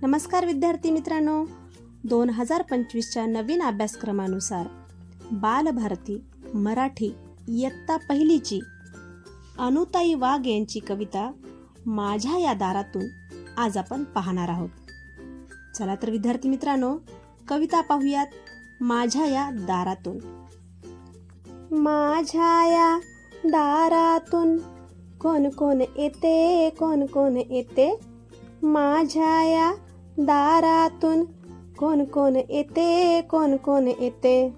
नमस्कार विद्यार्थी मित्रांनो, 2025च्या नवीन अभ्यासक्रमानुसार बालभारती मराठी इयत्ता पहिलीची अनुताई वाघ यांची कविता माझ्या या दारातून आज आपण पाहणार आहोत. चला तर विद्यार्थी मित्रांनो, कविता पाहूयात. माझ्या या दारातून. माझ्या या दारातून कोण कोण येते, कोण कोण येते. माझ्या या दारातून कोण कोण येते, कोण कोण येते.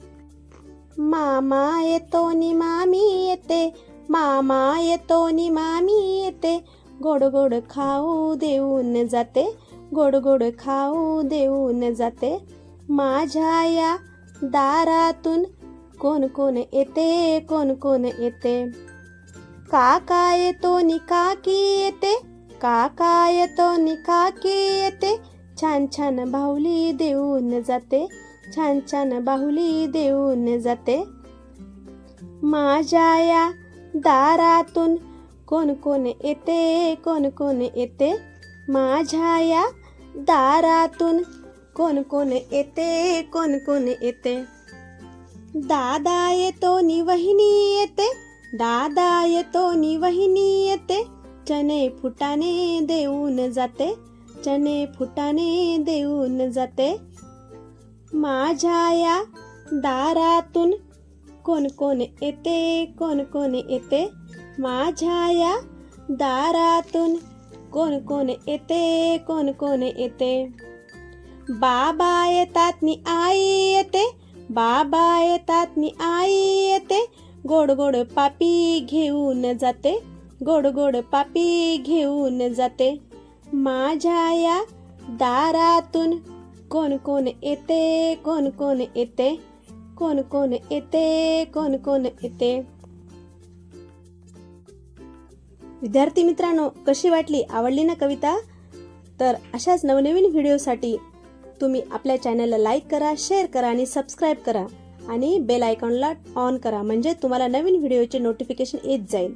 मामा येतो नि मामी येते, मामा येतो नि मामी येते. गोड गोड खाऊ देऊन जाते, गोड गोड खाऊ देऊन जाते. माझ्या या दारातून कोण कोण येते, कोण कोण येते. काका येतो नि काकी येते, काका येतो नि काकी येते. छान छान बाहुली देऊन जाते, छान छान बाहुली देऊन जाते. माझ्या या दारातून कोण कोण येते, कोण कोण येते. माझ्या या दारातून कोण कोण येते, कोण कोण येते. दादा येतो नि वहिनी येते, दादा येतो नि वहिनी येते. चणे फुटाणे देऊन जाते, चणे फुटाणे देऊन जाते. माझ्या या दारातून कोण कोण येते, कोण कोण येते. माझ्या या दारातून कोण कोण येते, कोण कोण येते. बाबा येतात नि आई येते, बाबा येतात नि आई येते. गोड गोड पापी घेऊन जाते, गोड गोड पापी घेऊन जाते. माझ्या या दारातून कोण कोण येते, कोण कोण येते. कोण कोण येते, कोण कोण येते. विद्यार्थी मित्रांनो, कशी वाटली, आवडली ना कविता? तर अशाच नवनवीन व्हिडिओसाठी तुम्ही आपल्या चॅनलला लाईक करा, शेअर करा आणि सबस्क्राईब करा आणि बेल आयकॉनला ऑन करा, म्हणजे तुम्हाला नवीन व्हिडिओचे नोटिफिकेशन येत जाईल.